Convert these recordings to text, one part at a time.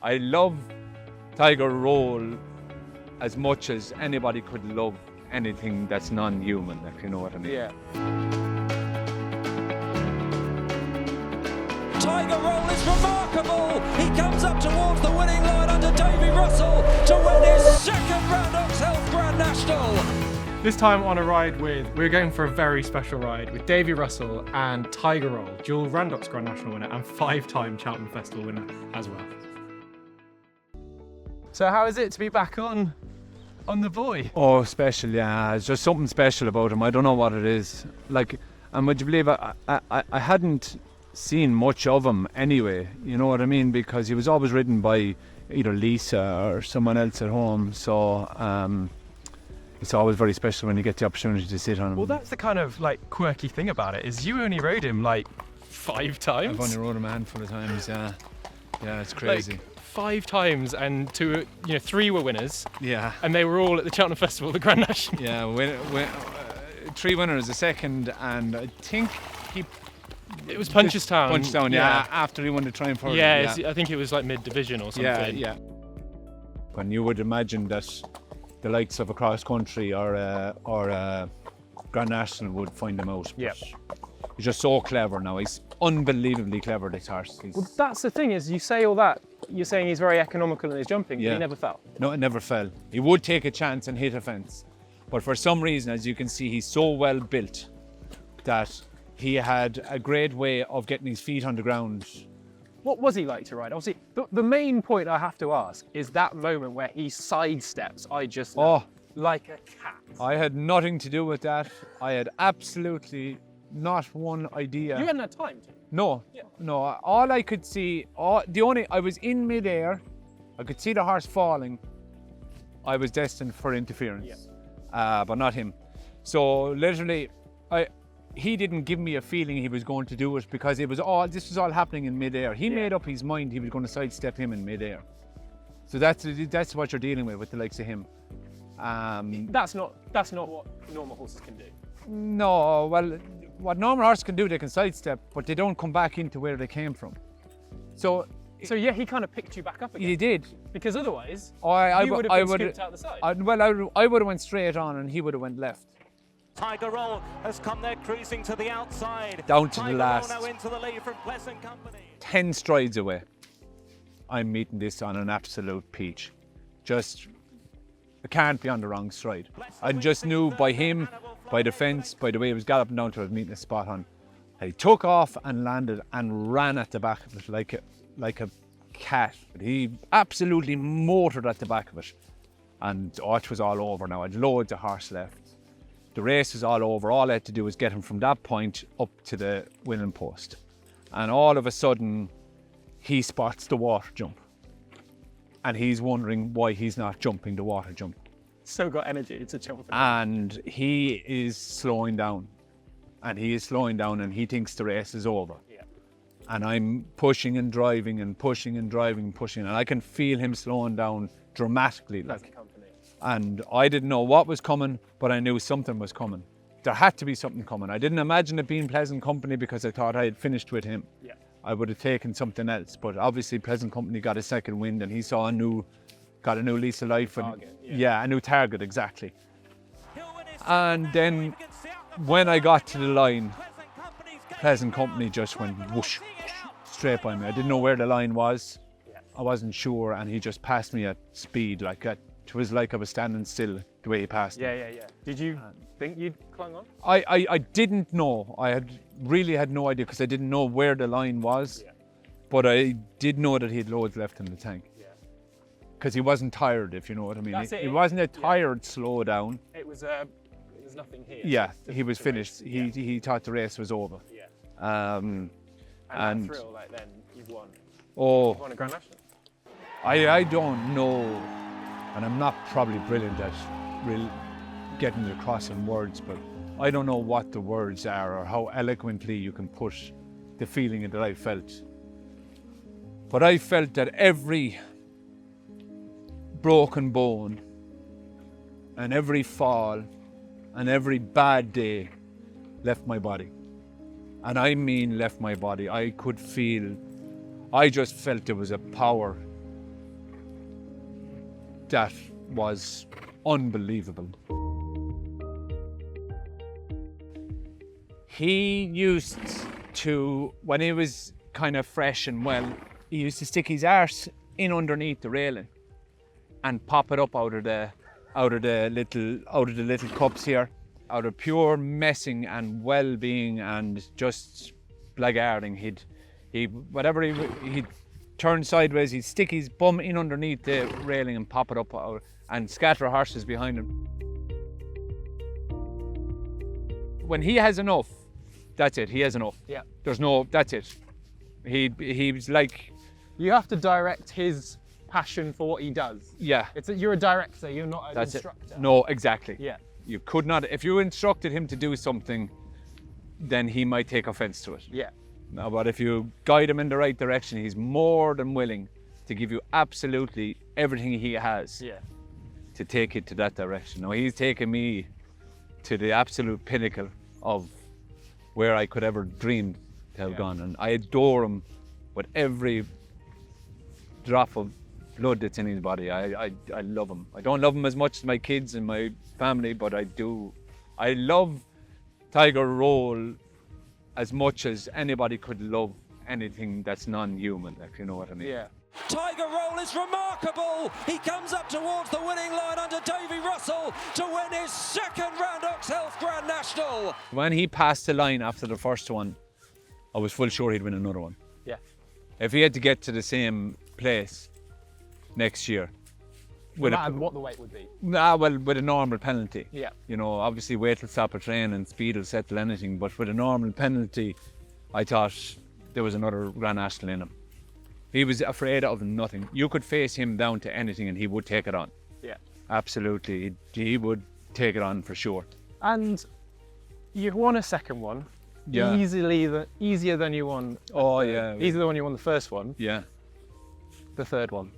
I love Tiger Roll as much as anybody could love anything that's non-human, if you know what I mean. Yeah. Tiger Roll is remarkable. He comes up towards the winning line under Davy Russell to win his second Randox Grand National. This time on a ride we're going for a very special ride with Davy Russell and Tiger Roll, dual Randox Grand National winner and 5-time Cheltenham Festival winner as well. So how is it to be back on the boy? Oh, special, yeah. It's just something special about him. I don't know what it is. Like, and would you believe I hadn't seen much of him anyway, you know what I mean? Because he was always ridden by either Lisa or someone else at home. So it's always very special when you get the opportunity to sit on him. Well, that's the kind of like quirky thing about it, is you only rode him like 5 times. I've only rode him a handful of times, yeah. Yeah, it's crazy. Like, 5 times, and 3 were winners. Yeah. And they were all at the Cheltenham Festival, the Grand National. Yeah, 3 winners, a second, and I think it was Punchestown. Yeah, after he won the Triumph Hurdle. Yeah, I think it was like mid-division or something. Yeah. When you would imagine that the likes of a cross country or a Grand National would find him out. Yeah. He's just so clever now. He's unbelievably clever, this horse. Well, that's the thing, is you say all that, you're saying he's very economical in his jumping, but he never fell. No, it never fell. He would take a chance and hit a fence. But for some reason, as you can see, he's so well built that he had a great way of getting his feet on the ground. What was he like to ride? Obviously, the main point I have to ask is that moment where he sidesteps. I just like a cat. I had nothing to do with that. I had absolutely not one idea. You hadn't had time to? No, no. All I could see, I was in midair. I could see the horse falling. I was destined for interference, but not him. So literally, he didn't give me a feeling he was going to do it, because this was all happening in midair. He made up his mind he was going to sidestep him in midair. So that's what you're dealing with the likes of him. That's not what normal horses can do. No, well, what normal horses can do, they can sidestep, but they don't come back into where they came from. So yeah, he kind of picked you back up again. He did, because otherwise you would have been scooped out the side. I would have went straight on, and he would have went left. Tiger Roll has come there cruising to the outside. Down to the last. Tiger Roll now into the lead from Pleasant Company. 10 strides away. I'm meeting this on an absolute peach. I can't be on the wrong stride. I just knew by him, by the fence, by the way he was galloping down to it, meeting a spot on. He took off and landed and ran at the back of it like a cat. He absolutely motored at the back of it. And it was all over now. I had loads of horse left. The race was all over. All I had to do was get him from that point up to the winning post. And all of a sudden, he spots the water jump. And he's wondering why he's not jumping the water jump. So got energy to jump. And he is slowing down. And he thinks the race is over. Yeah. And I'm pushing and driving and pushing and driving and pushing. And I can feel him slowing down dramatically. And I didn't know what was coming, but I knew something was coming. There had to be something coming. I didn't imagine it being Pleasant Company, because I thought I had finished with him. Yeah. I would have taken something else, but obviously Pleasant Company got a second wind, and he saw a new lease of life. A new target, exactly. And then when I got to the line, Pleasant Company just went whoosh, straight by me. I didn't know where the line was. I wasn't sure, and he just passed me at speed like that. It was like I was standing still the way he passed me. Yeah. Did you think you'd clung on? I didn't know. I really had no idea, because I didn't know where the line was. Yeah. But I did know that he had loads left in the tank. Yeah. Because he wasn't tired, if you know what I mean. That's He wasn't a tired slow down. It was nothing here. Yeah, he was finished. He thought the race was over. Yeah. And that thrill, like then you've won. Oh, You've won a Grand National. I don't know, and I'm not probably brilliant at getting it across in words, but I don't know what the words are or how eloquently you can put the feeling that I felt. But I felt that every broken bone and every fall and every bad day left my body. And I mean left my body. I just felt there was a power that was unbelievable. He used to, when he was kind of fresh and well, he used to stick his arse in underneath the railing and pop it up out of the little cups here, out of pure messing and well-being and just blackguarding. He'd turn sideways, he'd stick his bum in underneath the railing and pop it up out, and scatter horses behind him. When he has enough, that's it. He has enough. Yeah. That's it. He was like, You have to direct his passion for what he does. yeah. You're a director, you're not an That's instructor. it. No, exactly. Yeah. You could not, if you instructed him to do something, then he might take offense to it. Yeah. No, but if you guide him in the right direction, he's more than willing to give you absolutely everything he has Yeah. to take it to that direction. Now, he's taken me to the absolute pinnacle of where I could ever dream to have gone. And I adore him with every drop of blood that's in his body. I love him. I don't love him as much as my kids and my family, but I do. I love Tiger Roll as much as anybody could love anything that's non-human, if you know what I mean. Yeah. Tiger Roll is remarkable. He comes up towards the winning line under Davy Russell to win his second Randox Grand National. When he passed the line after the first one, I was full sure he'd win another one. Yeah. If he had to get to the same place next year, No matter what the weight would be. with a normal penalty. Yeah. You know, obviously weight will stop a train and speed will settle anything, but with a normal penalty, I thought there was another Grand National in him. He was afraid of nothing. You could face him down to anything and he would take it on. Yeah. Absolutely. He would take it on for sure. And you won a second one. Yeah. Easier than you won. Oh, yeah. Easier than you won the first one. Yeah. The third one.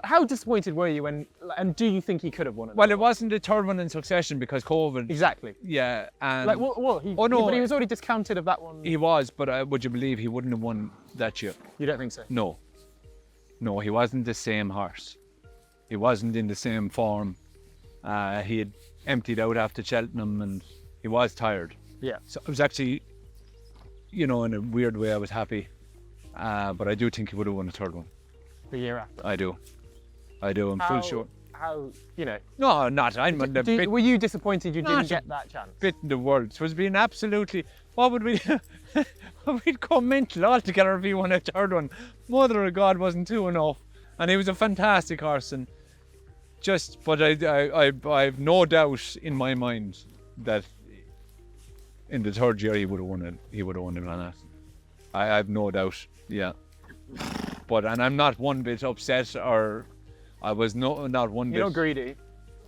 How disappointed were you and do you think he could have won it? Well, it wasn't the third one in succession because COVID. Exactly. Yeah. And But he was already discounted of that one. he was, but would you believe he wouldn't have won that year? You don't think so? No. No, he wasn't the same horse. He wasn't in the same form. He had emptied out after Cheltenham and he was tired. Yeah. So I was actually, in a weird way, I was happy. But I do think he would have won the third one. The year after. I do. I'm full sure. How, No, not. I'm a bit, were you disappointed you didn't get that chance? bit in the world. It was being absolutely, what would we, we'd go mental altogether if he won a third one. Mother of God wasn't two enough. And he was a fantastic horse and but I've no doubt in my mind that in the third year he would have won it. He would have won it on that. I have no doubt, yeah. And I'm not one bit upset, or I was not one bit. You're not greedy.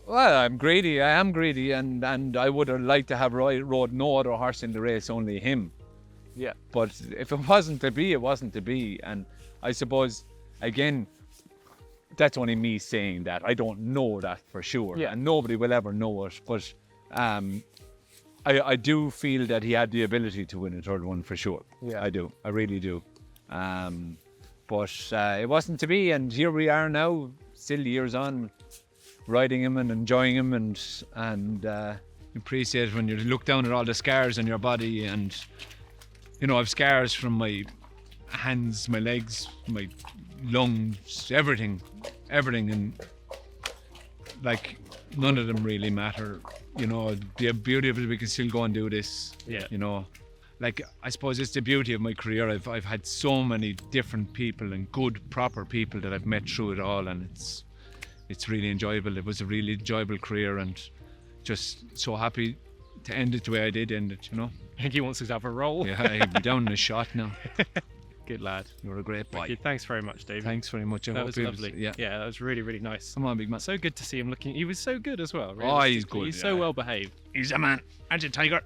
Well, I'm greedy. I am greedy, and I would have liked to have rode no other horse in the race, only him. Yeah. But if it wasn't to be, it wasn't to be. And I suppose, again, that's only me saying that. I don't know that for sure, Yeah. and nobody will ever know it. But I do feel that he had the ability to win a third one for sure. Yeah. I do. I really do. But it wasn't to be, and here we are now, still years on, riding him and enjoying him, and appreciate it when you look down at all the scars on your body, and I've scars from my hands, my legs, my lungs, everything, and like none of them really matter. The beauty of it, we can still go and do this. Yeah. Like, I suppose it's the beauty of my career. I've had so many different people and good, proper people that I've met through it all, and it's really enjoyable. It was a really enjoyable career, and just so happy to end it the way I did end it, I think he wants us to have a roll. Yeah, I'd be down in a shot now. Good lad. You're a great boy. Thanks very much, David. Thanks very much. That was lovely. Yeah, that was really, really nice. Come on, big man. So good to see him looking. He was so good as well. Oh, he's good. He's so well behaved. He's a man. And a tiger.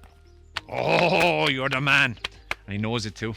Oh, you're the man. And he knows it too.